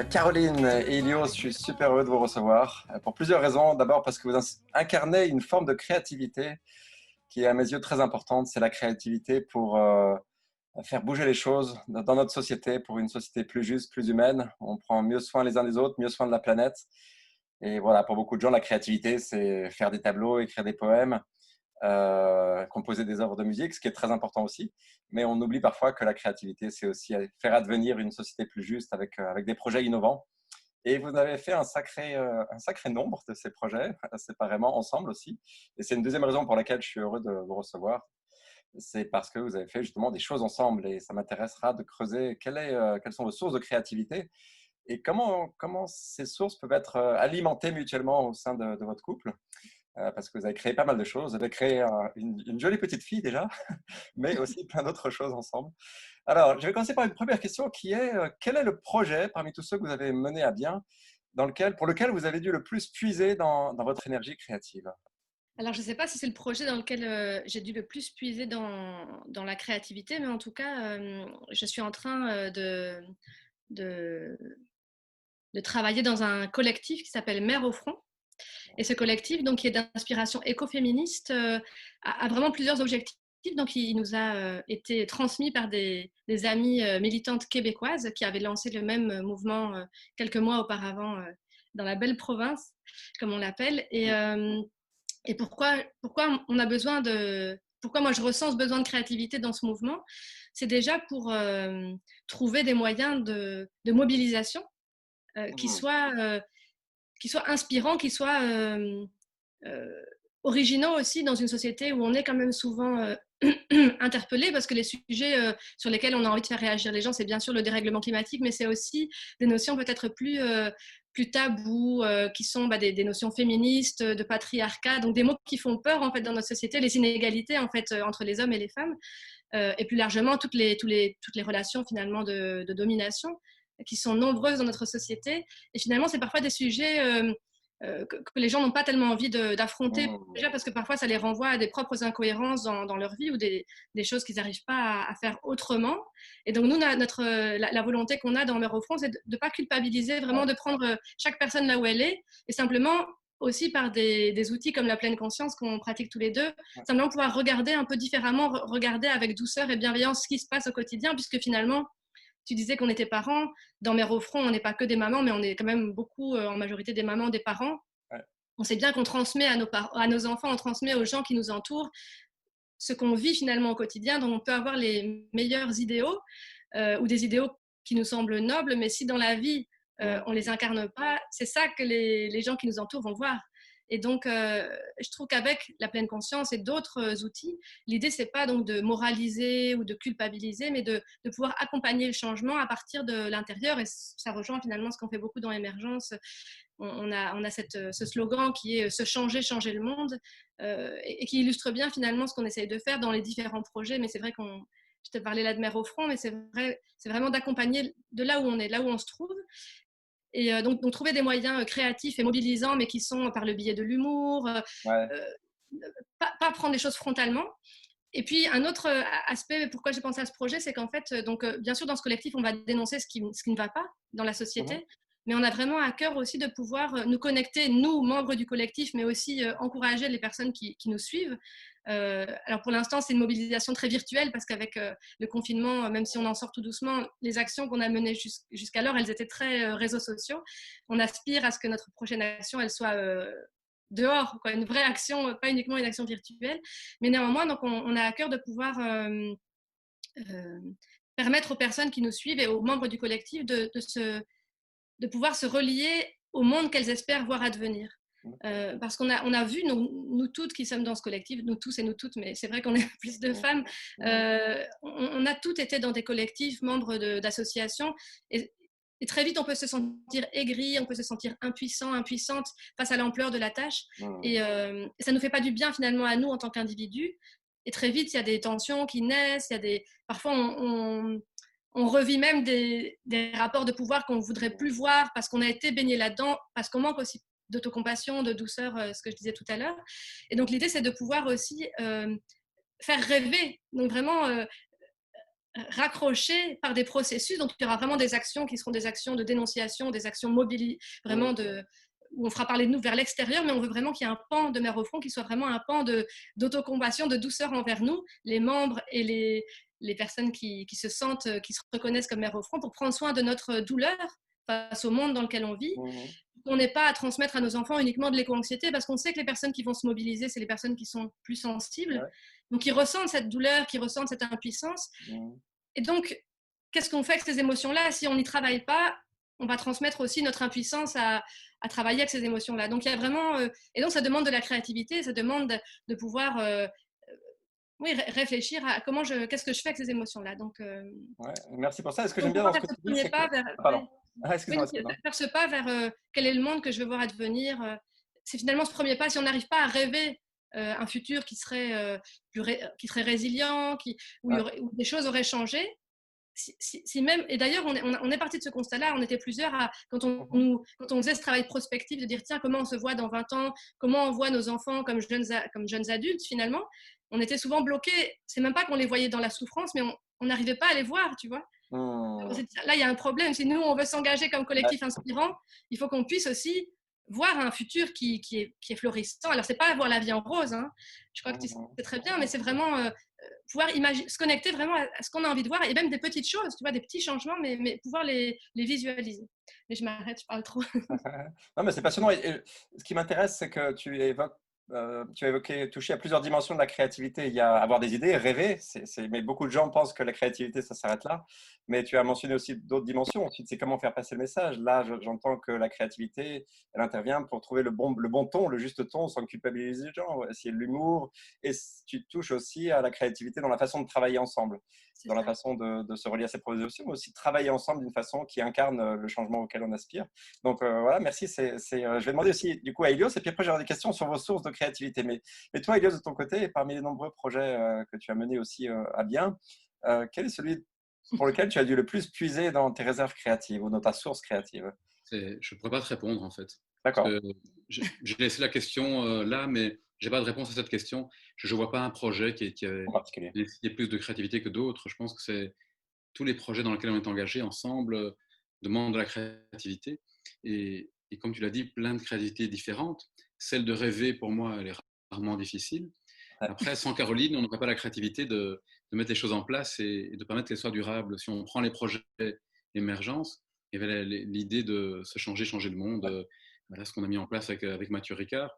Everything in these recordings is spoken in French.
Caroline et Ilios, je suis super heureux de vous recevoir pour plusieurs raisons. D'abord parce que vous incarnez une forme de créativité qui est à mes yeux très importante. C'est la créativité pour faire bouger les choses dans notre société, pour une société plus juste, plus humaine. On prend mieux soin les uns des autres, mieux soin de la planète. Et voilà, pour beaucoup de gens, la créativité, c'est faire des tableaux, écrire des poèmes, composer des œuvres de musique, ce qui est très important aussi. Mais on oublie parfois que la créativité, c'est aussi faire advenir une société plus juste avec des projets innovants. Et vous avez fait un sacré nombre de ces projets, séparément, ensemble aussi. Et c'est une deuxième raison pour laquelle je suis heureux de vous recevoir. C'est parce que vous avez fait justement des choses ensemble. Et ça m'intéressera de creuser quelles sont vos sources de créativité et comment ces sources peuvent être alimentées mutuellement au sein de votre couple. Parce que vous avez créé pas mal de choses. Vous avez créé une jolie petite fille déjà, mais aussi plein d'autres choses ensemble. Alors, je vais commencer par une première question qui est quel est le projet parmi tous ceux que vous avez menés à bien pour lequel vous avez dû le plus puiser dans votre énergie créative? Alors, je ne sais pas si c'est le projet dans lequel j'ai dû le plus puiser dans la créativité, mais en tout cas, je suis en train de, de travailler dans un collectif qui s'appelle Mère au front. Et ce collectif, donc, qui est d'inspiration écoféministe, a vraiment plusieurs objectifs. Donc, il nous a été transmis par des amies militantes québécoises qui avaient lancé le même mouvement quelques mois auparavant dans la belle province, comme on l'appelle. Et pourquoi on a besoin de... Pourquoi moi je ressens ce besoin de créativité dans ce mouvement? C'est déjà pour trouver des moyens de mobilisation euh, qui, Mhm. soient, euh, qui soient inspirants, qui soient euh, originaux aussi dans une société où on est quand même souvent interpellé parce que les sujets sur lesquels on a envie de faire réagir les gens, c'est bien sûr le dérèglement climatique, mais c'est aussi des notions peut-être plus tabous, qui sont des notions féministes, de patriarcat, donc des mots qui font peur en fait dans notre société, les inégalités en fait entre les hommes et les femmes, et plus largement toutes les relations finalement de domination qui sont nombreuses dans notre société. Et finalement, c'est parfois des sujets que les gens n'ont pas tellement envie d'affronter, Mhm. déjà parce que parfois ça les renvoie à des propres incohérences dans leur vie ou des choses qu'ils n'arrivent pas à faire autrement. Et donc nous, la volonté qu'on a dans Mère au front, c'est de ne pas culpabiliser, vraiment Ouais. de prendre chaque personne là où elle est, et simplement aussi par des outils comme la pleine conscience qu'on pratique tous les deux, simplement pouvoir regarder un peu différemment, regarder avec douceur et bienveillance ce qui se passe au quotidien, puisque finalement, tu disais qu'on était parents. Dans Mère au front, on n'est pas que des mamans, mais on est quand même beaucoup, en majorité, des mamans, des parents. Ouais. On sait bien qu'on transmet à nos enfants, on transmet aux gens qui nous entourent ce qu'on vit finalement au quotidien. Donc, on peut avoir les meilleurs idéaux ou des idéaux qui nous semblent nobles, mais si dans la vie, on ne les incarne pas, c'est ça que les gens qui nous entourent vont voir. Et donc, je trouve qu'avec la pleine conscience et d'autres outils, l'idée, c'est pas donc de moraliser ou de culpabiliser, mais de pouvoir accompagner le changement à partir de l'intérieur. Et ça rejoint finalement ce qu'on fait beaucoup dans Émergence. On a ce slogan qui est se changer, changer le monde, et qui illustre bien finalement ce qu'on essaye de faire dans les différents projets. Mais c'est vrai je te parlais là de Mère au front, mais c'est vraiment d'accompagner de là où on est, là où on se trouve. Et donc trouver des moyens créatifs et mobilisants, mais qui sont par le biais de l'humour, Ouais. euh, pas prendre les choses frontalement. Et puis un autre aspect, pourquoi j'ai pensé à ce projet, c'est qu'en fait, bien sûr, dans ce collectif, on va dénoncer ce qui ne va pas dans la Mhm. société, mais on a vraiment à cœur aussi de pouvoir nous connecter, nous, membres du collectif, mais aussi encourager les personnes qui nous suivent. Alors pour l'instant, c'est une mobilisation très virtuelle parce qu'avec le confinement, même si on en sort tout doucement, les actions qu'on a menées jusqu'alors, elles étaient très réseaux sociaux. On aspire à ce que notre prochaine action, elle soit dehors, quoi, une vraie action, pas uniquement une action virtuelle. Mais néanmoins, donc on a à cœur de pouvoir euh, permettre aux personnes qui nous suivent et aux membres du collectif de pouvoir se relier au monde qu'elles espèrent voir advenir. D'accord. Parce qu'on a vu, nous toutes qui sommes dans ce collectif, nous tous et nous toutes, mais c'est vrai qu'on est plus de Mhm. femmes, Mhm. on a toutes été dans des collectifs, membres d'associations, et très vite on peut se sentir aigri, on peut se sentir impuissant, impuissante face à l'ampleur de la tâche, Mhm. et ça ne nous fait pas du bien finalement à nous en tant qu'individus. Et très vite, il y a des tensions qui naissent, parfois on revit même des rapports de pouvoir qu'on ne voudrait plus voir parce qu'on a été baigné là-dedans, parce qu'on manque aussi d'autocompassion, de douceur, ce que je disais tout à l'heure. Et donc l'idée, c'est de pouvoir aussi faire rêver. Donc vraiment raccrochés par des processus. Donc, il y aura vraiment des actions qui seront des actions de dénonciation, des actions mobilisées, vraiment où on fera parler de nous vers l'extérieur, mais on veut vraiment qu'il y ait un pan de Mère au front qui soit vraiment un pan d'autocompassion, de douceur envers nous, les membres et les personnes qui se sentent, qui se reconnaissent comme Mère au front, pour prendre soin de notre douleur face au monde dans lequel on vit. On n'est pas à transmettre à nos enfants uniquement de l'éco-anxiété, parce qu'on sait que les personnes qui vont se mobiliser, c'est les personnes qui sont plus sensibles, donc qui ressentent cette douleur, qui ressentent cette impuissance. Et donc, qu'est-ce qu'on fait avec ces émotions-là? Si on n'y travaille pas, on va transmettre aussi notre impuissance à travailler avec ces émotions-là. Donc, il y a vraiment... et donc, ça demande de la créativité, ça demande de pouvoir oui, réfléchir à qu'est-ce que je fais avec ces émotions-là. Donc, merci pour ça. Ce que j'aime donc bien dans ce faire que ce tu dis, premier c'est que... pas vers... Pardon. Oui, Excuse-moi. faire ce pas vers quel est le monde que je veux voir advenir. C'est finalement ce premier pas. Si on n'arrive pas à rêver un futur qui serait résilient, où des choses auraient changé, si même, et d'ailleurs on est parti de ce constat-là, on était plusieurs quand on faisait ce travail prospectif de dire tiens, comment on se voit dans 20 ans, comment on voit nos enfants comme jeunes adultes finalement, on était souvent bloqués. C'est même pas qu'on les voyait dans la souffrance, mais on n'arrivait pas à les voir, tu vois. Là, il y a un problème. Si nous, on veut s'engager comme collectif inspirant, il faut qu'on puisse aussi voir un futur qui est florissant. Alors, c'est pas voir la vie en rose, hein. Je crois que c'est très bien, mais c'est vraiment pouvoir se connecter vraiment à ce qu'on a envie de voir, et même des petites choses, tu vois, des petits changements, mais pouvoir les visualiser. Mais je m'arrête, je parle trop. Non, mais c'est passionnant. Et ce qui m'intéresse, c'est que tu as évoqué, touché à plusieurs dimensions de la créativité. Il y a avoir des idées, rêver, mais beaucoup de gens pensent que la créativité, ça s'arrête là. Mais tu as mentionné aussi d'autres dimensions. Ensuite, c'est comment faire passer le message. Là, j'entends que la créativité, elle intervient pour trouver le bon ton, le juste ton, sans culpabiliser les gens, essayer de l'humour. Et tu touches aussi à la créativité dans la façon de travailler ensemble, dans la façon de se relier à ses projets, mais aussi de travailler ensemble d'une façon qui incarne le changement auquel on aspire. Donc voilà, merci. Je vais demander aussi du coup à Elios, et puis après j'aurai des questions sur vos sources de créativité. Mais toi, Elios, de ton côté, parmi les nombreux projets que tu as menés aussi à bien, quel est celui pour lequel tu as dû le plus puiser dans tes réserves créatives ou dans ta source créative? Je ne pourrais pas te répondre en fait. D'accord. J'ai laissé la question là, mais je n'ai pas de réponse à cette question. Je ne vois pas un projet qui a nécessité plus de créativité que d'autres. Je pense que tous les projets dans lesquels on est engagé ensemble demandent de la créativité. Et comme tu l'as dit, plein de créativités différentes. Celle de rêver, pour moi, elle est rarement difficile. Après, sans Caroline, on n'aurait pas la créativité de mettre les choses en place et de permettre qu'elles soient durables. Si on prend les projets émergence, il y avait l'idée de se changer le monde. Voilà ce qu'on a mis en place avec Mathieu Ricard.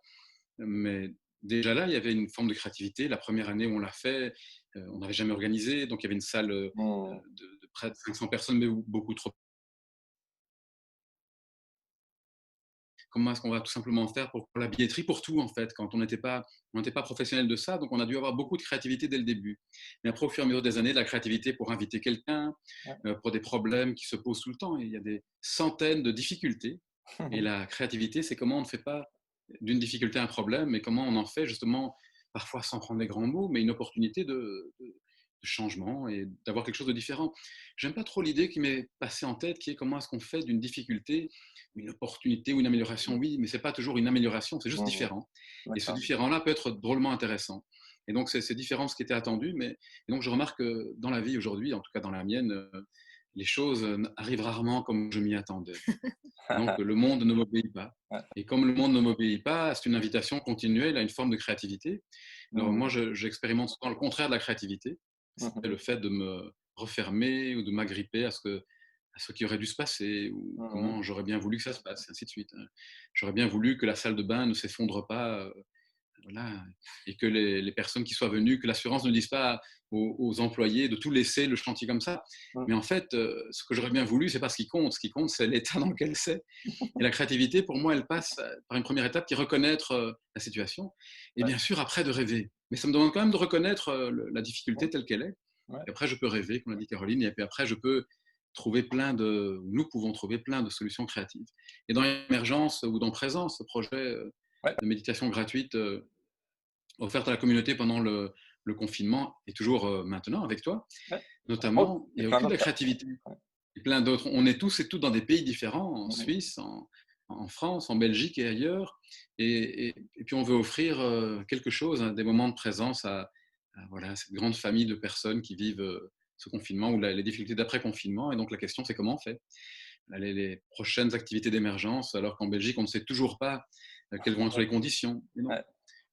Mais déjà là, il y avait une forme de créativité. La première année où on l'a fait, on n'avait jamais organisé. Donc, il y avait une salle de près de 500 personnes, mais beaucoup trop. Comment est-ce qu'on va tout simplement faire pour la billetterie, pour tout en fait, quand on n'était pas professionnel de ça, donc on a dû avoir beaucoup de créativité dès le début. Mais après, au fur et à mesure des années, de la créativité pour inviter quelqu'un, pour des problèmes qui se posent tout le temps. Et il y a des centaines de difficultés. Et la créativité, c'est comment on ne fait pas d'une difficulté un problème, mais comment on en fait justement, parfois sans prendre des grands mots, mais une opportunité de changement et d'avoir quelque chose de différent. J'aime pas trop l'idée qui m'est passée en tête, qui est comment est-ce qu'on fait d'une difficulté une opportunité ou une amélioration, oui, mais c'est pas toujours une amélioration, c'est juste différent. Et ce différent-là peut être drôlement intéressant. Et donc, c'est différent de ce qui était attendu. Et donc, je remarque que dans la vie aujourd'hui, en tout cas dans la mienne, les choses arrivent rarement comme je m'y attendais. Donc, le monde ne m'obéit pas. Et comme le monde ne m'obéit pas, c'est une invitation continuelle à une forme de créativité. Alors, moi, j'expérimente souvent le contraire de la créativité. C'est le fait de me refermer ou de m'agripper à ce qui aurait dû se passer, ou comment j'aurais bien voulu que ça se passe, et ainsi de suite. J'aurais bien voulu que la salle de bain ne s'effondre pas, voilà, et que les personnes qui soient venues, que l'assurance ne dise pas aux employés de tout laisser le chantier comme ça. Mais en fait, ce que j'aurais bien voulu, c'est pas ce qui compte. Ce qui compte, c'est l'état dans lequel c'est. Et la créativité, pour moi, elle passe par une première étape qui est reconnaître la situation, et bien sûr, après, de rêver. Mais ça me demande quand même de reconnaître la difficulté telle qu'elle est. Et après, je peux rêver, comme l'a dit Caroline, et puis après, nous pouvons trouver plein de solutions créatives. Et dans l'émergence ou dans Présence, ce projet de méditation gratuite offerte à la communauté pendant le confinement, et toujours maintenant avec toi, notamment, il y a aussi de la créativité. Et plein d'autres. On est tous et toutes dans des pays différents, en Suisse, en France, en Belgique et ailleurs. Et puis on veut offrir quelque chose, des moments de présence à voilà, cette grande famille de personnes qui vivent ce confinement ou les difficultés d'après-confinement. Et donc, la question, c'est comment on fait les prochaines activités d'émergence, alors qu'en Belgique, on ne sait toujours pas quelles vont être les conditions. Et donc, Ouais.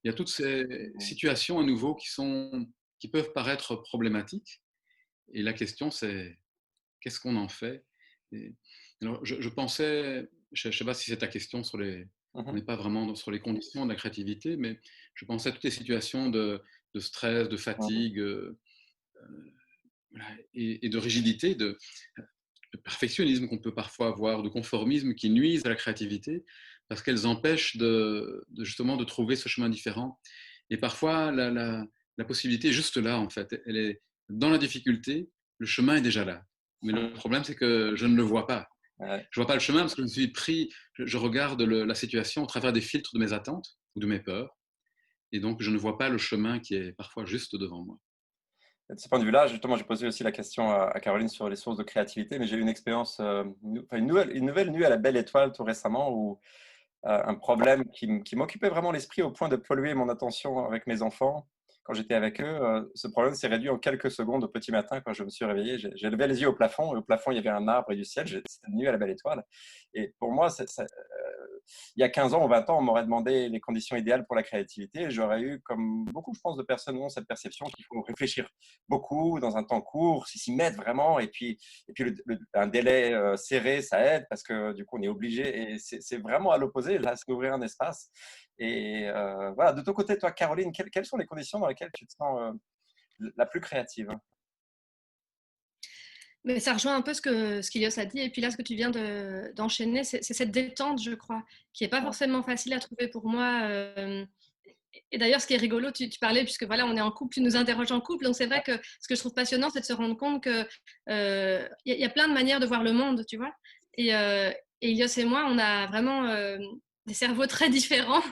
il y a toutes ces situations à nouveau qui peuvent paraître problématiques. Et la question, c'est qu'est-ce qu'on en fait? Et alors, je pensais, je ne sais pas si c'est ta question sur on n'est pas vraiment sur les conditions de la créativité, mais je pensais à toutes les situations de stress, de fatigue, voilà, et de rigidité, de perfectionnisme qu'on peut parfois avoir, de conformisme qui nuisent à la créativité parce qu'elles empêchent justement de trouver ce chemin différent. Et parfois, la possibilité est juste là, en fait. Elle est dans la difficulté, le chemin est déjà là. Mais le problème, c'est que je ne le vois pas. Ouais. Je ne vois pas le chemin parce que je me suis pris, je regarde la situation au travers des filtres de mes attentes ou de mes peurs. Et donc, je ne vois pas le chemin qui est parfois juste devant moi. Et de ce point de vue-là, justement, j'ai posé aussi la question à Caroline sur les sources de créativité, mais j'ai eu une expérience, enfin, une nouvelle nuit à la Belle Étoile tout récemment où un problème qui m'occupait vraiment l'esprit au point de polluer mon attention avec mes enfants quand j'étais avec eux. Ce problème s'est réduit en quelques secondes au petit matin quand je me suis réveillé. J'ai levé les yeux au plafond et au plafond, il y avait un arbre et du ciel. C'était une nuit à la Belle Étoile. Et pour moi, il y a 15 ans ou 20 ans, on m'aurait demandé les conditions idéales pour la créativité. Et j'aurais eu, comme beaucoup, je pense, de personnes ont cette perception qu'il faut réfléchir beaucoup dans un temps court, s'y mettre vraiment. Et puis un délai serré, ça aide parce que du coup, on est obligé. Et c'est vraiment à l'opposé. Là, c'est ouvrir un espace. Et voilà, de ton côté, toi, Caroline, quelles sont les conditions dans lesquelles tu te sens la plus créative? Mais ça rejoint un peu ce qu'Ilios a dit. Et puis là, ce que tu viens d'enchaîner, c'est cette détente, je crois, qui n'est pas forcément facile à trouver pour moi. Et d'ailleurs, ce qui est rigolo, tu parlais, puisque voilà, on est en couple, tu nous interroges en couple. Donc c'est vrai que ce que je trouve passionnant, c'est de se rendre compte qu'il y a plein de manières de voir le monde, tu vois. Et Ilios et moi, on a vraiment des cerveaux très différents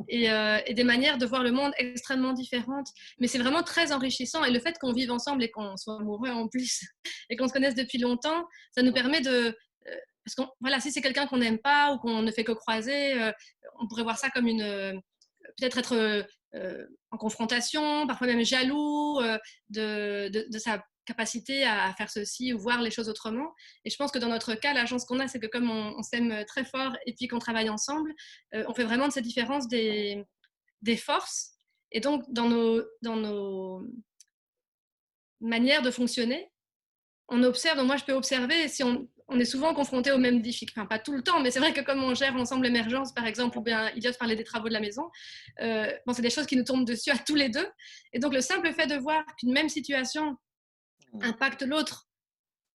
et des manières de voir le monde extrêmement différentes. Mais c'est vraiment très enrichissant. Et le fait qu'on vive ensemble et qu'on soit amoureux en plus et qu'on se connaisse depuis longtemps, ça nous permet de... parce que voilà, si c'est quelqu'un qu'on n'aime pas ou qu'on ne fait que croiser, on pourrait voir ça comme peut-être être en confrontation, parfois même jaloux de sa capacité à faire ceci ou voir les choses autrement. Et je pense que dans notre cas, la chance qu'on a, c'est que comme on s'aime très fort et puis qu'on travaille ensemble, on fait vraiment de cette différence des forces. Et donc, dans nos manières de fonctionner, on observe, donc moi je peux observer si on est souvent confronté aux mêmes difficultés, enfin pas tout le temps, mais c'est vrai que comme on gère ensemble l'émergence par exemple, ou bien Ilios parlait des travaux de la maison, bon, c'est des choses qui nous tombent dessus à tous les deux. Et donc le simple fait de voir qu'une même situation impacte l'autre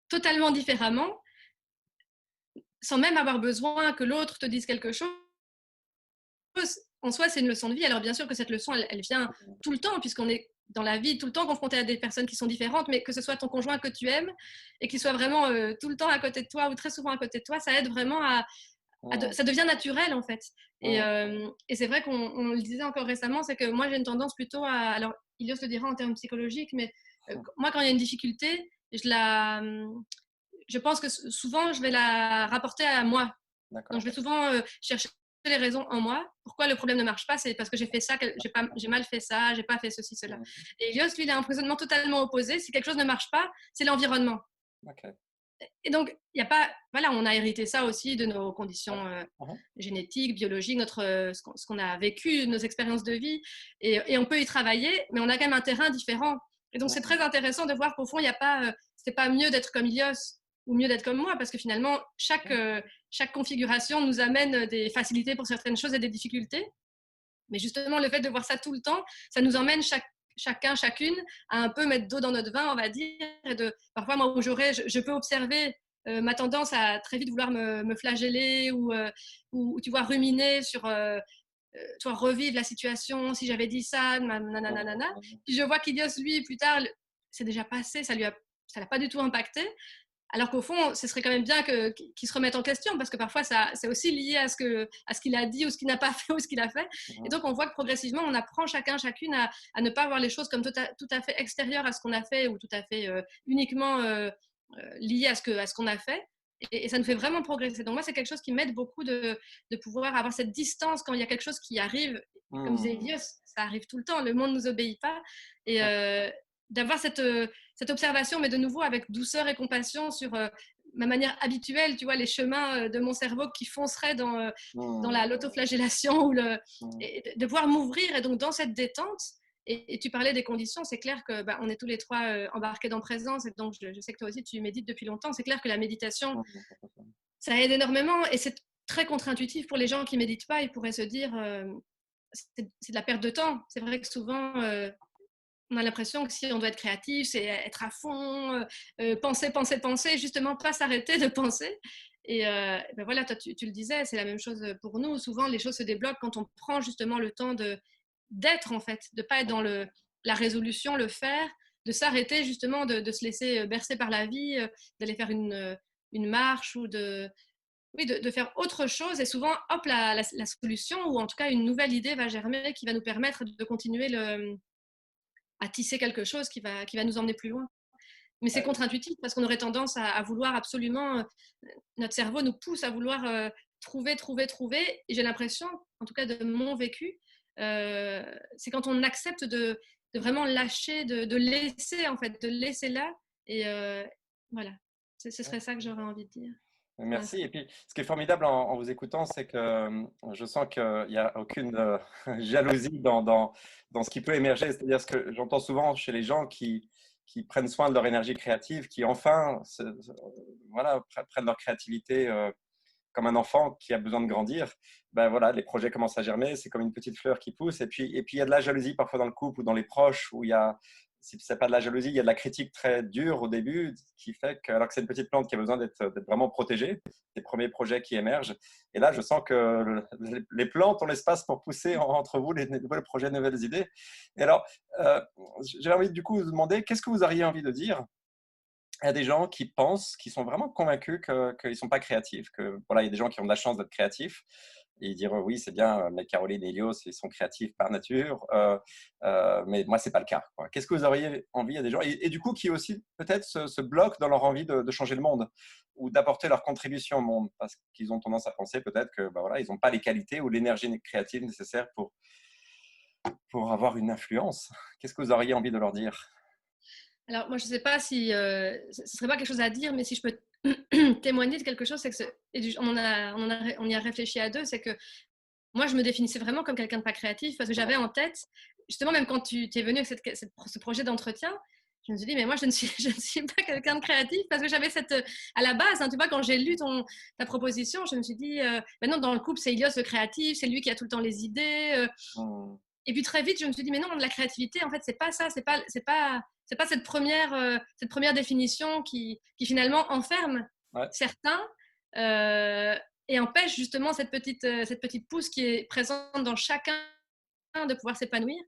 totalement différemment, sans même avoir besoin que l'autre te dise quelque chose, en soi c'est une leçon de vie. Alors bien sûr que cette leçon elle vient tout le temps, puisqu'on est dans la vie tout le temps confronté à des personnes qui sont différentes, mais que ce soit ton conjoint que tu aimes et qu'il soit vraiment tout le temps à côté de toi ou très souvent à côté de toi, ça aide vraiment ça devient naturel en fait. Et c'est vrai qu'on le disait encore récemment, c'est que moi j'ai une tendance plutôt alors Ilios le dira en termes psychologiques, mais moi quand il y a une difficulté, je pense que souvent je vais la rapporter à moi. Donc je vais souvent chercher les raisons en moi. Pourquoi le problème ne marche pas? C'est parce que j'ai fait ça, j'ai mal fait ça, j'ai pas fait ceci, cela. Et Ilios, lui, il a un raisonnement totalement opposé. Si quelque chose ne marche pas, c'est l'environnement. Okay. Et donc, il n'y a pas... Voilà, on a hérité ça aussi de nos conditions génétiques, biologiques, ce qu'on a vécu, nos expériences de vie. Et on peut y travailler, mais on a quand même un terrain différent. Et donc, c'est très intéressant de voir qu'au fond, il n'y a pas... c'est pas mieux d'être comme Ilios ou mieux d'être comme moi, parce que finalement, chaque configuration nous amène des facilités pour certaines choses et des difficultés. Mais justement, le fait de voir ça tout le temps, ça nous emmène chacun, chacune, à un peu mettre d'eau dans notre vin, on va dire. Parfois, moi, où je peux observer ma tendance à très vite vouloir me flageller ou tu vois, ruminer sur... tu vois, revivre la situation, si j'avais dit ça, nanana. Puis je vois qu'Ilios, lui, plus tard, c'est déjà passé, ça l'a pas du tout impacté. Alors qu'au fond, ce serait quand même bien qu'il se remette en question, parce que parfois, c'est aussi lié à ce qu'il a dit ou ce qu'il n'a pas fait ou ce qu'il a fait. Et donc, on voit que progressivement, on apprend chacun, chacune à ne pas voir les choses comme tout à fait extérieures à ce qu'on a fait ou tout à fait uniquement liées à ce qu'on a fait. Et ça nous fait vraiment progresser. Donc moi, c'est quelque chose qui m'aide beaucoup de pouvoir avoir cette distance quand il y a quelque chose qui arrive. Comme disait Elios, ça arrive tout le temps. Le monde ne nous obéit pas. d'avoir cette observation, mais de nouveau avec douceur et compassion sur ma manière habituelle, tu vois, les chemins de mon cerveau qui fonceraient dans l'autoflagellation et de pouvoir m'ouvrir. Et donc, dans cette détente, et tu parlais des conditions, c'est clair que on est tous les trois embarqués dans présence, et donc je sais que toi aussi tu médites depuis longtemps. C'est clair que la méditation, ça aide énormément, et c'est très contre-intuitif pour les gens qui méditent pas. Ils pourraient se dire c'est de la perte de temps. C'est vrai que souvent on a l'impression que si on doit être créatif, c'est être à fond, penser, justement pas s'arrêter de penser. Et voilà, toi tu le disais, c'est la même chose pour nous. Souvent les choses se débloquent quand on prend justement le temps d'être, en fait, de pas être dans la résolution, le faire, de s'arrêter justement, de se laisser bercer par la vie, d'aller faire une marche ou oui, de faire autre chose. Et souvent, hop, la solution, ou en tout cas une nouvelle idée va germer qui va nous permettre de continuer à tisser quelque chose qui va nous emmener plus loin. Mais c'est contre-intuitif parce qu'on aurait tendance à vouloir absolument, notre cerveau nous pousse à vouloir trouver. Et j'ai l'impression, en tout cas de mon vécu, c'est quand on accepte de vraiment lâcher, de laisser, en fait, de laisser là. Et voilà, ce serait ça que j'aurais envie de dire. Merci. Et puis, ce qui est formidable en vous écoutant, c'est que je sens qu'il n'y a aucune jalousie dans ce qui peut émerger. C'est-à-dire ce que j'entends souvent chez les gens qui prennent soin de leur énergie créative, qui enfin voilà, prennent leur créativité comme un enfant qui a besoin de grandir. Ben voilà, les projets commencent à germer, c'est comme une petite fleur qui pousse. Et puis il y a de la jalousie parfois dans le couple ou dans les proches, où il y a, si ce n'est pas de la jalousie, il y a de la critique très dure au début, qui fait que, alors que c'est une petite plante qui a besoin d'être vraiment protégée, les premiers projets qui émergent. Et là, je sens que les plantes ont l'espace pour pousser entre vous les nouveaux projets, les nouvelles idées. Et alors, j'ai envie du coup de vous demander, qu'est-ce que vous auriez envie de dire à des gens qui pensent, qui sont vraiment convaincus qu'ils ne sont pas créatifs, que voilà, il y a des gens qui ont de la chance d'être créatifs, et ils diront oui, c'est bien, mais Caroline et Elios, ils sont créatifs par nature, mais moi, ce n'est pas le cas, quoi. Qu'est-ce que vous auriez envie à des gens, et du coup, qui aussi peut-être se bloquent dans leur envie de changer le monde, ou d'apporter leur contribution au monde, parce qu'ils ont tendance à penser peut-être que voilà, ils n'ont pas les qualités ou l'énergie créative nécessaire pour avoir une influence. Qu'est-ce que vous auriez envie de leur dire? Alors, moi, je ne sais pas si ce ne serait pas quelque chose à dire, mais si je peux témoigner de quelque chose, c'est que on y a réfléchi à deux, c'est que moi, je me définissais vraiment comme quelqu'un de pas créatif, parce que j'avais en tête, justement, même quand tu es venu avec ce projet d'entretien, je me suis dit, mais moi, je ne suis pas quelqu'un de créatif, parce que j'avais à la base, hein, tu vois, quand j'ai lu ta proposition, je me suis dit, ben non, dans le couple, c'est Elios le créatif, c'est lui qui a tout le temps les idées. Et puis très vite, je me suis dit, mais non, la créativité, en fait, c'est pas ça, c'est pas cette première définition qui finalement enferme certains et empêche justement cette petite pousse qui est présente dans chacun de pouvoir s'épanouir.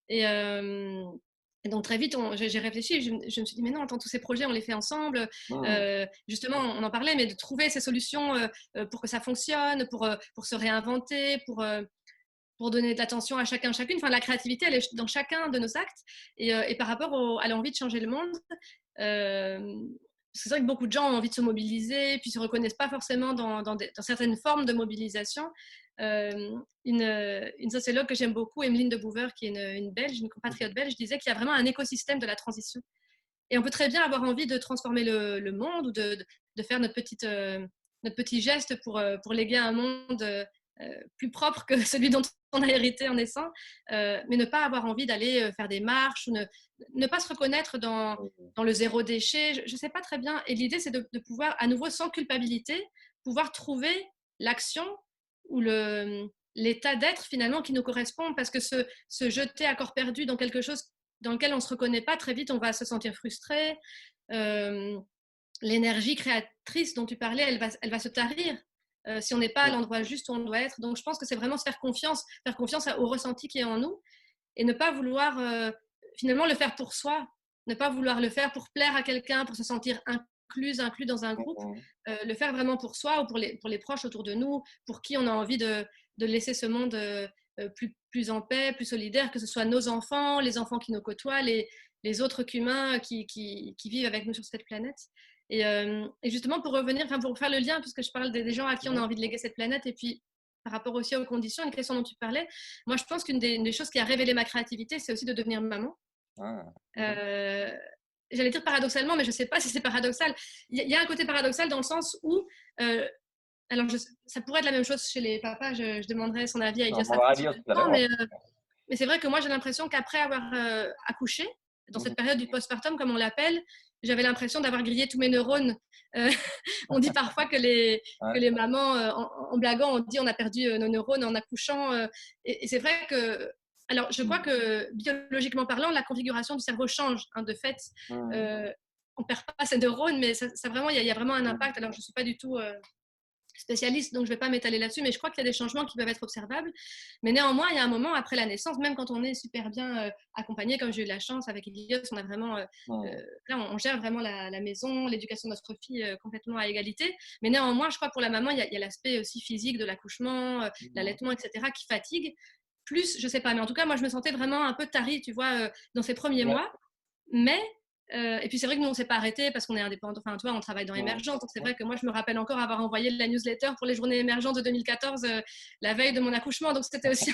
Et donc très vite, j'ai réfléchi, je me suis dit, mais non, attends, tous ces projets, on les fait ensemble. Justement, on en parlait, mais de trouver ces solutions pour que ça fonctionne, pour se réinventer, pour donner de l'attention à chacune. Enfin, la créativité, elle est dans chacun de nos actes. Et par rapport à l'envie de changer le monde, c'est vrai que beaucoup de gens ont envie de se mobiliser, puis ne se reconnaissent pas forcément dans certaines formes de mobilisation. Une sociologue que j'aime beaucoup, Emeline de Bouwer, qui est une Belge, une compatriote belge, disait qu'il y a vraiment un écosystème de la transition. Et on peut très bien avoir envie de transformer le monde, ou de faire notre petit geste pour léguer un monde plus propre que celui dont on a hérité en naissant, mais ne pas avoir envie d'aller faire des marches, ou ne pas se reconnaître dans le zéro déchet, je ne sais pas très bien. Et l'idée, c'est de pouvoir, à nouveau, sans culpabilité, pouvoir trouver l'action ou l'état d'être finalement qui nous correspond, parce que se jeter à corps perdu dans quelque chose dans lequel on ne se reconnaît pas, très vite, on va se sentir frustré. L'énergie créatrice dont tu parlais, elle va se tarir si on n'est pas à l'endroit juste où on doit être. Donc, je pense que c'est vraiment se faire confiance au ressenti qui est en nous, et ne pas vouloir finalement le faire pour soi, ne pas vouloir le faire pour plaire à quelqu'un, pour se sentir inclus dans un groupe, le faire vraiment pour soi, ou pour les proches autour de nous, pour qui on a envie de laisser ce monde plus en paix, plus solidaire, que ce soit nos enfants, les enfants qui nous côtoient, les autres humains qui vivent avec nous sur cette planète. Et justement, pour revenir, pour faire le lien, puisque je parle des gens à qui on a envie de léguer cette planète, et puis par rapport aussi aux conditions, une question dont tu parlais, moi je pense qu'une des choses qui a révélé ma créativité, c'est aussi de devenir maman. Ah. Euh, J'allais dire paradoxalement, mais je ne sais pas si c'est paradoxal. Il y a un côté paradoxal dans le sens où, alors ça pourrait être la même chose chez les papas, je demanderais son avis à Non, Elias on va après dire sur tout à l'heure. mais c'est vrai que moi j'ai l'impression qu'après avoir accouché, dans cette période du postpartum, comme on l'appelle, j'avais l'impression d'avoir grillé tous mes neurones. Euh, on dit parfois que les mamans, en blaguant, on dit on a perdu nos neurones en accouchant. Et c'est vrai que, alors je crois que biologiquement parlant, la configuration du cerveau change. Hein, de fait, on perd pas ses neurones, mais ça vraiment, il y a vraiment un impact. Alors je suis pas du tout spécialiste, donc je ne vais pas m'étaler là-dessus, mais je crois qu'il y a des changements qui peuvent être observables. Mais néanmoins, il y a un moment après la naissance, même quand on est super bien accompagné, comme j'ai eu de la chance avec Elios, on a vraiment, là, on gère vraiment la maison, l'éducation de notre fille complètement à égalité. Mais néanmoins, je crois pour la maman, il y a l'aspect aussi physique de l'accouchement, l'allaitement, etc., qui fatigue. Plus, je sais pas, mais en tout cas, moi, je me sentais vraiment un peu tarie, tu vois, dans ces premiers mois. Mais et puis c'est vrai que nous on s'est pas arrêté parce qu'on est indépendant. Enfin, tu vois, on travaille dans Émergente. Donc c'est vrai que moi je me rappelle encore avoir envoyé la newsletter pour les journées émergentes de 2014 la veille de mon accouchement. Donc c'était aussi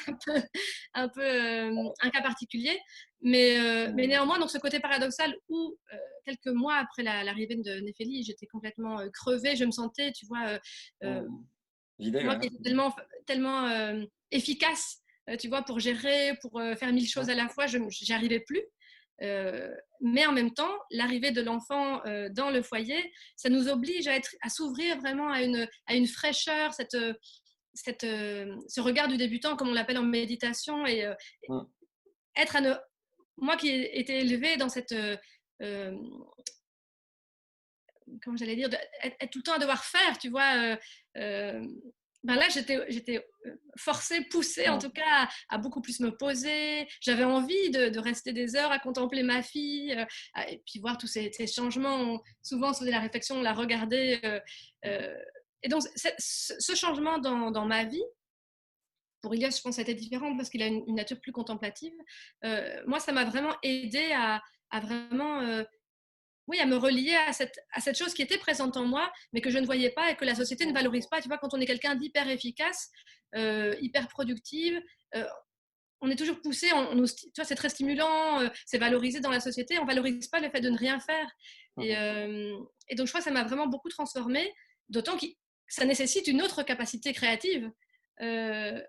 un cas particulier. Mais néanmoins, donc ce côté paradoxal où quelques mois après l'arrivée de Néphélie, j'étais complètement crevée. Je me sentais, tu vois, moi qui étais tellement efficace, tu vois, pour gérer, pour faire mille choses à la fois, je n'y arrivais plus. Mais en même temps, l'arrivée de l'enfant dans le foyer, ça nous oblige à s'ouvrir vraiment à une fraîcheur, ce regard du débutant, comme on l'appelle en méditation, et être moi qui ai été élevée dans cette comment j'allais dire, être tout le temps à devoir faire, tu vois. Ben là, j'étais forcée, poussée en tout cas à beaucoup plus me poser. J'avais envie de rester des heures à contempler ma fille et puis voir tous ces changements. Souvent, on se faisait la réflexion, on la regardait. Et donc, ce changement dans ma vie, pour Ilias, je pense que ça a été différent parce qu'il a une nature plus contemplative. Moi, ça m'a vraiment aidé à vraiment oui, à me relier à cette chose qui était présente en moi, mais que je ne voyais pas et que la société ne valorise pas. Tu vois, quand on est quelqu'un d'hyper efficace, hyper productive, on est toujours poussé, tu vois, c'est très stimulant, c'est valorisé dans la société, on ne valorise pas le fait de ne rien faire. Et donc, je crois que ça m'a vraiment beaucoup transformée, d'autant que ça nécessite une autre capacité créative. Euh,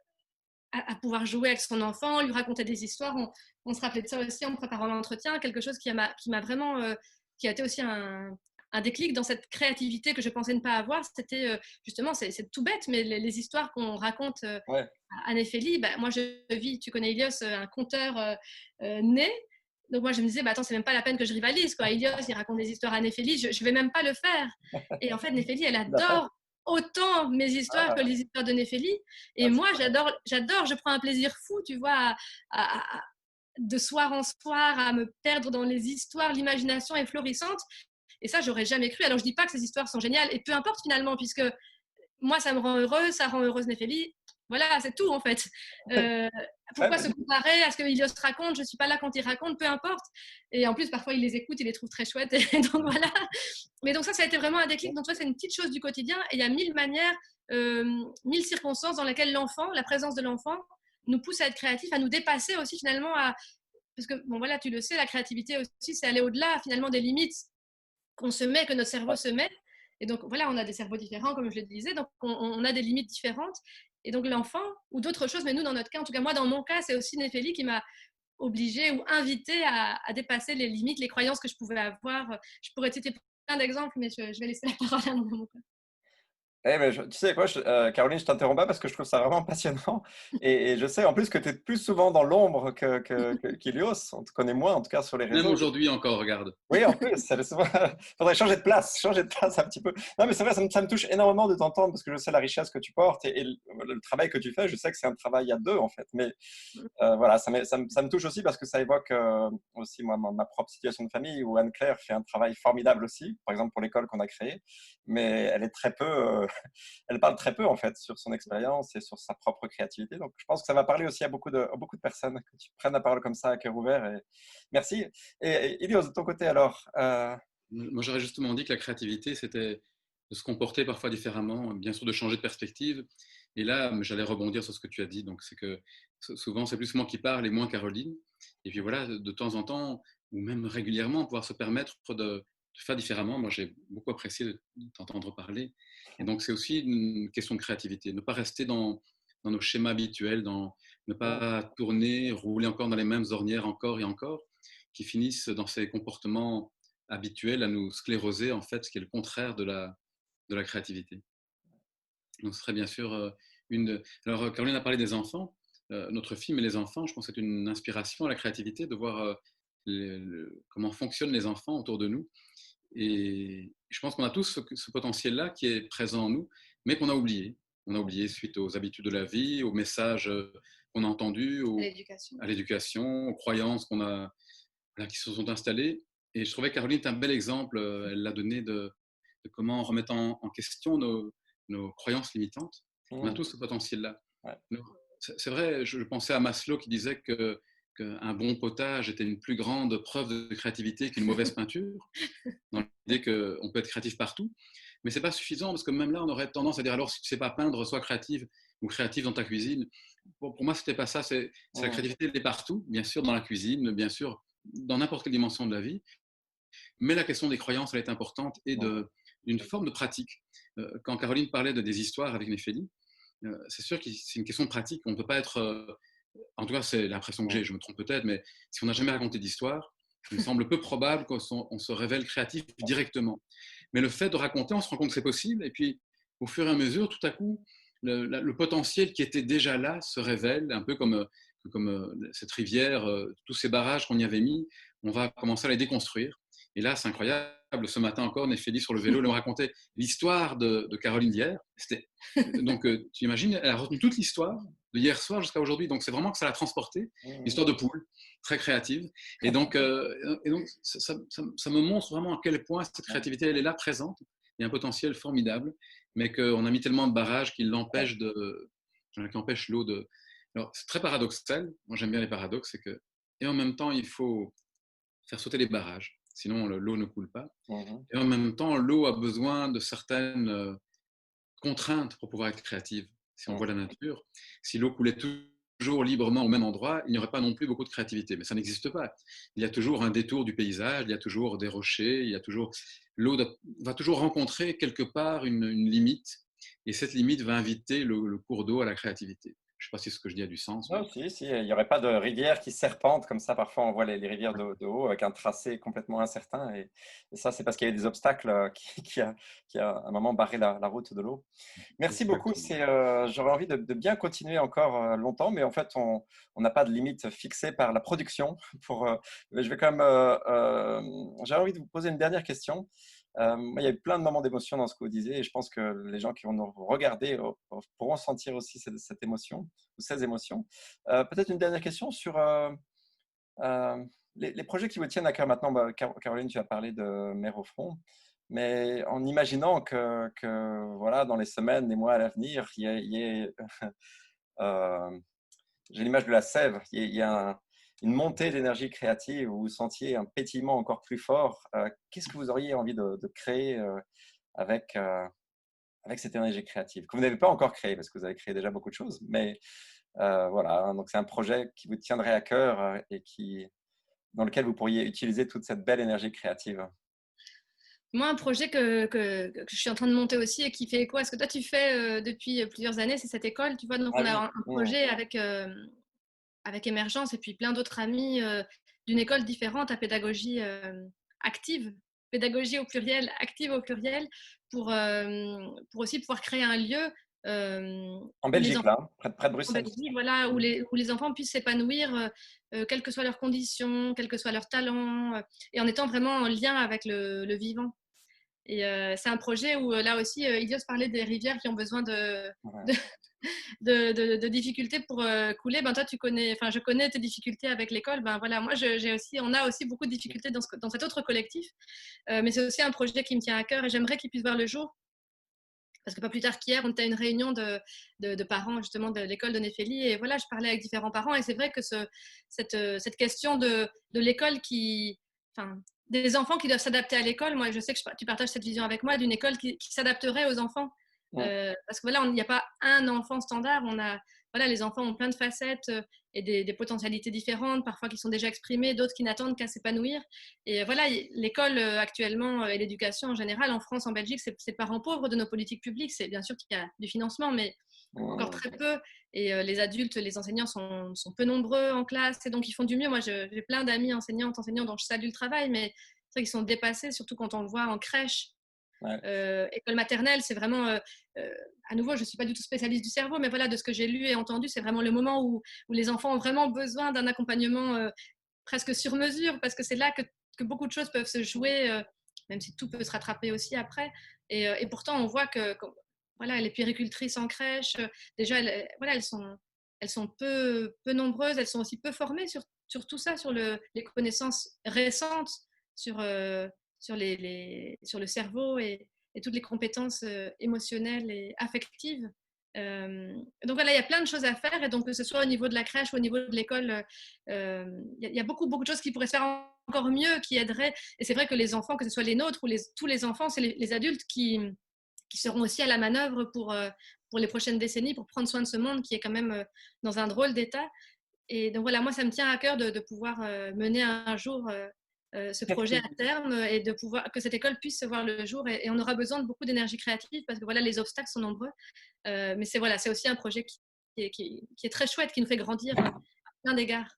à pouvoir jouer avec son enfant, lui raconter des histoires. On se rappelait de ça aussi en préparant l'entretien, quelque chose qui m'a vraiment, qui a été aussi un déclic dans cette créativité que je pensais ne pas avoir. C'était justement, c'est tout bête, mais les histoires qu'on raconte à Néphélie, bah, moi je vis, tu connais Ilios, un conteur né. Donc moi je me disais, bah, attends, c'est même pas la peine que je rivalise, quoi. Ilios, il raconte des histoires à Néphélie, je vais même pas le faire. Et en fait, Néphélie, elle adore autant mes histoires que les histoires de Néphélie. Et moi, j'adore, je prends un plaisir fou, tu vois, de soir en soir, à me perdre dans les histoires, l'imagination est florissante. Et ça, j'aurais jamais cru. Alors, je dis pas que ces histoires sont géniales, et peu importe finalement, puisque moi, ça me rend heureuse, ça rend heureuse Néphélie. Voilà, c'est tout en fait. Pourquoi se comparer à ce que Ilios raconte? Je suis pas là quand il raconte, peu importe. Et en plus, parfois, il les écoute, il les trouve très chouettes. Et donc voilà. Mais donc ça a été vraiment un déclic. Donc toi, c'est une petite chose du quotidien. Et il y a mille manières, mille circonstances dans lesquelles l'enfant, la présence de l'enfant, nous pousse à être créatif, à nous dépasser aussi finalement. Parce que bon voilà, tu le sais, la créativité aussi, c'est aller au-delà finalement des limites qu'on se met, que notre cerveau se met. Et donc, voilà, on a des cerveaux différents, comme je le disais, donc on a des limites différentes. Et donc, l'enfant, ou d'autres choses, mais nous, dans notre cas, en tout cas, moi, dans mon cas, c'est aussi Néphélie qui m'a obligée ou invitée à dépasser les limites, les croyances que je pouvais avoir. Je pourrais citer plein d'exemples, mais je vais laisser la parole à mon amour. Tu sais quoi, Caroline, je t'interromps pas parce que je trouve ça vraiment passionnant. Et je sais en plus que tu es plus souvent dans l'ombre qu'Ilios. On te connaît moins, en tout cas sur les Même réseaux. aujourd'hui encore, regarde. Oui, en plus, faudrait changer de place un petit peu. Non, mais c'est vrai, ça me touche énormément de t'entendre parce que je sais la richesse que tu portes et le travail que tu fais. Je sais que c'est un travail à deux, en fait. Mais voilà, ça me touche aussi parce que ça évoque aussi moi, ma propre situation de famille où Anne-Claire fait un travail formidable aussi, par exemple pour l'école qu'on a créée. Mais elle est très peu, elle parle très peu, en fait, sur son expérience et sur sa propre créativité. Donc, je pense que ça va parler aussi à beaucoup de personnes que tu prennes la parole comme ça à cœur ouvert. Et merci. Et Ilios, de ton côté, alors Moi, j'aurais justement dit que la créativité, c'était de se comporter parfois différemment, bien sûr de changer de perspective, Et là, j'allais rebondir sur ce que tu as dit. Donc, c'est que souvent, c'est plus moi qui parle et moins Caroline. Et puis voilà, de temps en temps, ou même régulièrement, pouvoir se permettre de faire différemment. Moi, j'ai beaucoup apprécié de t'entendre parler. Et donc, c'est aussi une question de créativité. Ne pas rester dans nos schémas habituels, ne pas tourner, rouler encore dans les mêmes ornières encore et encore, qui finissent dans ces comportements habituels à nous scléroser, en fait, ce qui est le contraire de la créativité. Donc, ce serait bien sûr une. Alors, Caroline a parlé des enfants. Notre film et les enfants, je pense que c'est une inspiration à la créativité de voir comment fonctionnent les enfants autour de nous. Et je pense qu'on a tous ce potentiel-là qui est présent en nous, mais qu'on a oublié. On a oublié suite aux habitudes de la vie, aux messages qu'on a entendus, à l'éducation, aux croyances voilà, qui se sont installées. Et je trouvais que Caroline est un bel exemple, elle l'a donné, de comment remettre en question nos croyances limitantes. On a tous ce potentiel-là. Ouais. C'est vrai, je pensais à Maslow qui disait qu'un bon potage était une plus grande preuve de créativité qu'une mauvaise peinture, dans l'idée qu'on peut être créatif partout. Mais ce n'est pas suffisant, parce que même là, on aurait tendance à dire, alors si tu ne sais pas peindre, sois créative ou créatif dans ta cuisine. Pour moi, ce n'était pas ça. C'est la créativité, elle est partout, bien sûr, dans la cuisine, bien sûr, dans n'importe quelle dimension de la vie. Mais la question des croyances, elle est importante et d'une forme de pratique. Quand Caroline parlait des histoires avec Néphélie, c'est sûr que c'est une question de pratique. On ne peut pas être... en tout cas, c'est l'impression que j'ai, je me trompe peut-être, mais si on n'a jamais raconté d'histoire, il me semble peu probable qu'on se révèle créatif directement. Mais le fait de raconter, on se rend compte que c'est possible. Et puis, au fur et à mesure, tout à coup, le potentiel qui était déjà là se révèle, un peu comme cette rivière, tous ces barrages qu'on y avait mis, on va commencer à les déconstruire. Et là, c'est incroyable. Ce matin encore, Néphélie sur le vélo nous racontait l'histoire de Caroline d'hier. Donc, tu imagines, elle a retenu toute l'histoire de hier soir jusqu'à aujourd'hui. Donc, c'est vraiment que ça l'a transporté. L'histoire de poule, très créative. Et donc ça me montre vraiment à quel point cette créativité, elle est là, présente. Il y a un potentiel formidable, mais qu'on a mis tellement de barrages qui empêchent l'eau de... Alors, c'est très paradoxal. Moi, j'aime bien les paradoxes. Et en même temps, il faut faire sauter les barrages. Sinon, l'eau ne coule pas. Et en même temps, l'eau a besoin de certaines contraintes pour pouvoir être créative. Si on voit la nature, si l'eau coulait toujours librement au même endroit, il n'y aurait pas non plus beaucoup de créativité. Mais ça n'existe pas. Il y a toujours un détour du paysage, il y a toujours des rochers, l'eau va toujours rencontrer quelque part une limite. Et cette limite va inviter le cours d'eau à la créativité. Je ne sais pas si ce que je dis a du sens. Non, si, il n'y aurait pas de rivière qui serpente comme ça. Parfois, on voit les rivières de haut avec un tracé complètement incertain. Et ça, c'est parce qu'il y a eu des obstacles qui a à un moment barré la route de l'eau. Merci beaucoup. J'aurais envie de bien continuer encore longtemps, mais en fait, on n'a pas de limite fixée par la production. Mais je vais quand même. J'ai envie de vous poser une dernière question. Il y a eu plein de moments d'émotion dans ce que vous disiez, et je pense que les gens qui vont nous regarder pourront sentir aussi cette émotion ou ces émotions. Peut-être une dernière question sur les projets qui vous tiennent à cœur maintenant. Caroline, tu as parlé de Mer au front, mais en imaginant que voilà, dans les semaines, les mois à l'avenir, j'ai l'image de la sève, il y a une montée d'énergie créative où vous sentiez un pétillement encore plus fort. Qu'est-ce que vous auriez envie de créer avec cette énergie créative que vous n'avez pas encore créée, parce que vous avez créé déjà beaucoup de choses, mais voilà, donc c'est un projet qui vous tiendrait à cœur et dans lequel vous pourriez utiliser toute cette belle énergie créative. Moi, un projet que je suis en train de monter aussi et qui fait écho à ce que toi tu fais depuis plusieurs années, c'est cette école. Tu vois, donc on a un projet avec Émergence et puis plein d'autres amis d'une école différente à pédagogie active, pédagogie au pluriel, active au pluriel, pour aussi pouvoir créer un lieu en Belgique, là, près de Bruxelles. En Belgique, voilà, où les enfants puissent s'épanouir, quelles que soient leurs conditions, quels que soient leurs talents, et en étant vraiment en lien avec le vivant. Et c'est un projet où là aussi, Ilios parlait des rivières qui ont besoin de difficultés pour couler. Ben toi, je connais tes difficultés avec l'école. Ben voilà, moi, on a aussi beaucoup de difficultés dans cet autre collectif. Mais c'est aussi un projet qui me tient à cœur et j'aimerais qu'il puisse voir le jour. Parce que pas plus tard qu'hier, on était à une réunion de parents justement de l'école de Néphélie et voilà, je parlais avec différents parents et c'est vrai que cette question de l'école des enfants qui doivent s'adapter à l'école, moi je sais que tu partages cette vision avec moi d'une école qui s'adapterait aux enfants Parce que voilà, il n'y a pas un enfant standard. Voilà, les enfants ont plein de facettes et des potentialités différentes, parfois qui sont déjà exprimées, d'autres qui n'attendent qu'à s'épanouir. Et voilà, l'école actuellement et l'éducation en général, en France, en Belgique, c'est le parent pauvre de nos politiques publiques. C'est bien sûr qu'il y a du financement, mais encore très peu. Et les adultes, les enseignants sont peu nombreux en classe, et donc ils font du mieux. Moi, j'ai plein d'amis enseignants dont je salue le travail, mais c'est vrai qu'ils sont dépassés, surtout quand on le voit en crèche. Ouais. École maternelle, c'est vraiment, à nouveau, je ne suis pas du tout spécialiste du cerveau, mais voilà, de ce que j'ai lu et entendu, c'est vraiment le moment où les enfants ont vraiment besoin d'un accompagnement presque sur mesure, parce que c'est là que beaucoup de choses peuvent se jouer, même si tout peut se rattraper aussi après. Et pourtant, on voit que voilà, les puéricultrices en crèche, déjà, voilà, elles sont peu nombreuses, elles sont aussi peu formées sur tout ça, sur les connaissances récentes, sur, sur le cerveau et toutes les compétences émotionnelles et affectives. Donc voilà, il y a plein de choses à faire, et donc que ce soit au niveau de la crèche ou au niveau de l'école, il y a beaucoup de choses qui pourraient se faire encore mieux, qui aideraient. Et c'est vrai que les enfants, que ce soit les nôtres ou tous les enfants, c'est les adultes qui seront aussi à la manœuvre pour les prochaines décennies, pour prendre soin de ce monde qui est quand même dans un drôle d'état. Et donc voilà, moi, ça me tient à cœur de pouvoir mener un jour ce projet à terme, et de pouvoir que cette école puisse se voir le jour. Et on aura besoin de beaucoup d'énergie créative, parce que voilà, les obstacles sont nombreux. Mais c'est aussi un projet qui est très chouette, qui nous fait grandir à plein d'égards.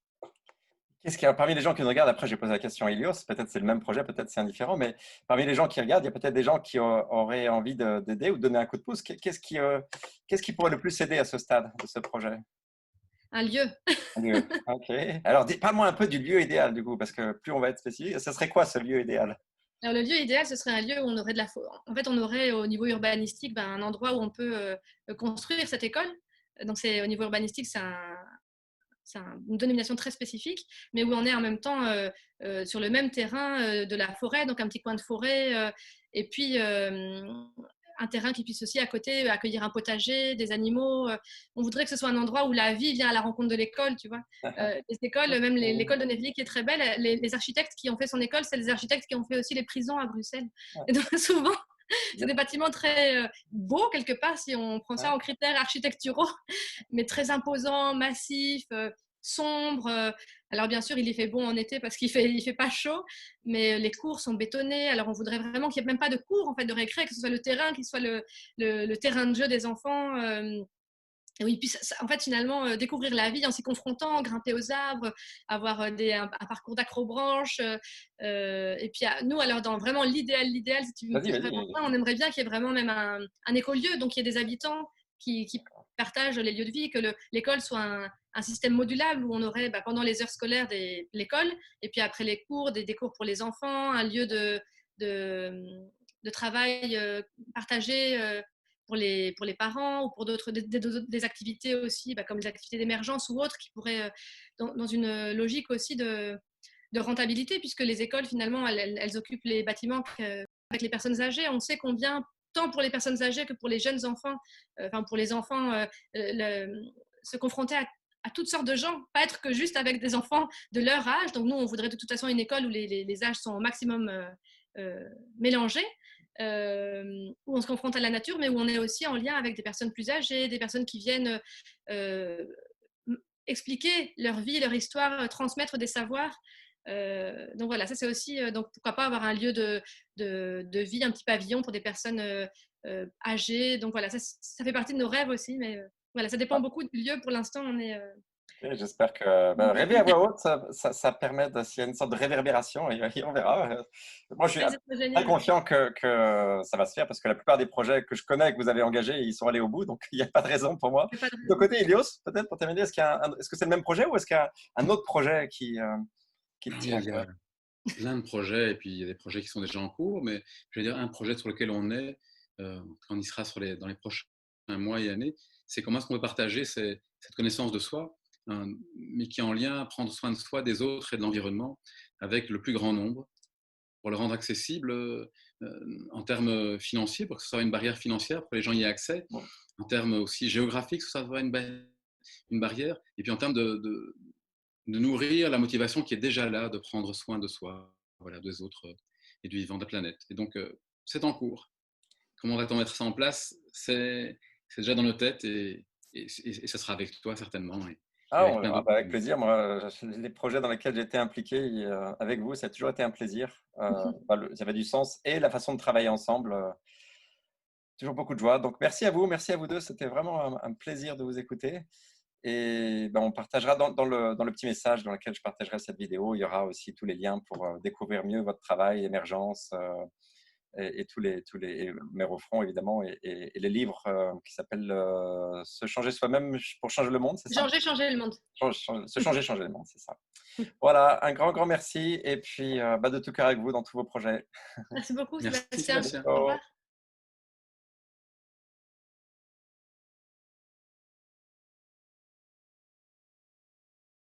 Qu'est-ce qu'il y a parmi les gens qui nous regardent? Après, j'ai posé la question à Ilios. Peut-être c'est le même projet, peut-être c'est indifférent, mais parmi les gens qui regardent, il y a peut-être des gens qui auraient envie d'aider ou de donner un coup de pouce. Qu'est-ce qui pourrait le plus aider à ce stade de ce projet? Un lieu. Un lieu. Ok. Alors, parle-moi un peu du lieu idéal, du coup, parce que plus on va être spécifique, ce serait quoi ce lieu idéal? Alors, le lieu idéal, ce serait un lieu où on aurait en fait, on aurait au niveau urbanistique un endroit où on peut construire cette école. Donc, c'est au niveau urbanistique, une dénomination très spécifique, mais où on est en même temps sur le même terrain de la forêt, donc un petit coin de forêt, et puis un terrain qui puisse aussi à côté accueillir un potager, des animaux. On voudrait que ce soit un endroit où la vie vient à la rencontre de l'école, tu vois. Les écoles, même l'école de Neuville qui est très belle, les architectes qui ont fait son école, c'est les architectes qui ont fait aussi les prisons à Bruxelles. Et donc souvent, c'est des bâtiments très beaux quelque part si on prend ça en critères architecturaux, mais très imposants, massifs, sombres. Alors bien sûr, il y fait bon en été parce il fait pas chaud, mais les cours sont bétonnés. Alors on voudrait vraiment qu'il n'y ait même pas de cours en fait de récré, que ce soit le terrain, qui soit le terrain de jeu des enfants. Et où ils puissent en fait finalement découvrir la vie en s'y confrontant, grimper aux arbres, avoir un parcours d'accrobranche. Et puis nous, alors dans vraiment l'idéal, si tu veux Vas-y, vraiment vas-y. ça, on aimerait bien qu'il y ait vraiment même un écolieu, donc il y ait des habitants qui partagent les lieux de vie, que l'école soit un système modulable où on aurait pendant les heures scolaires l'école, et puis après les cours, des cours pour les enfants, un lieu de, de travail partagé pour les parents, ou pour des activités aussi, comme les activités d'émergence ou autres, qui pourraient, dans une logique aussi de rentabilité, puisque les écoles, finalement, elles occupent les bâtiments avec les personnes âgées. On sait combien, tant pour les personnes âgées que pour les jeunes enfants, pour les enfants, se confronter à toutes sortes de gens, pas être que juste avec des enfants de leur âge. Donc nous, on voudrait de toute façon une école où les âges sont au maximum mélangés, où on se confronte à la nature, mais où on est aussi en lien avec des personnes plus âgées, des personnes qui viennent euh, expliquer leur vie, leur histoire, transmettre des savoirs. Donc voilà, ça c'est aussi, donc pourquoi pas avoir un lieu de vie, un petit pavillon pour des personnes âgées. Donc voilà, ça fait partie de nos rêves aussi, mais voilà, ça dépend beaucoup du lieu. Pour l'instant, on est... Ok, j'espère que rêver à voix haute, ça permet s'il y a une sorte de réverbération, et on verra. Moi, je suis Oui, c'est très très génial. confiant que ça va se faire parce que la plupart des projets que je connais, que vous avez engagés, ils sont allés au bout, donc il n'y a pas de raison pour moi. Pas de De ton raison. côté, Ilios, peut-être pour terminer, est-ce que c'est le même projet ou est-ce qu'il y a un autre projet qui te Alors, tient à il y cœur? a plein de projets, et puis il y a des projets qui sont déjà en cours, mais je vais dire un projet sur lequel on est, quand on y sera dans les prochains mois et années, c'est comment est-ce qu'on peut partager cette connaissance de soi, mais qui est en lien à prendre soin de soi, des autres et de l'environnement avec le plus grand nombre, pour le rendre accessible en termes financiers, pour que ce soit une barrière financière, pour que les gens y aient accès, en termes aussi géographiques, que ce soit une barrière, et puis en termes de nourrir la motivation qui est déjà là, de prendre soin de soi, voilà, des autres et du vivant de la planète. Et donc, c'est en cours. comment va-t-on mettre ça en place, c'est déjà dans nos têtes et ça sera avec toi certainement et Ah, avec plein d'autres. bah, avec plaisir. Moi, les projets dans lesquels j'ai été impliqué avec vous, ça a toujours été un plaisir. Bah, ça avait du sens et la façon de travailler ensemble, toujours beaucoup de joie. Donc, merci à vous deux. C'était vraiment un plaisir de vous écouter. Et ben, on partagera dans le petit message dans lequel je partagerai cette vidéo, il y aura aussi tous les liens pour découvrir mieux votre travail, émergence, et tous les et Mère-au-Front évidemment, et les livres qui s'appellent Se changer soi-même pour changer le monde, c'est ça? Changer le monde. Se changer, changer le monde, c'est ça. Voilà, un grand, grand merci et puis bah, de tout cœur avec vous dans tous vos projets. Merci beaucoup, Merci Sébastien. Sébastien. Au revoir.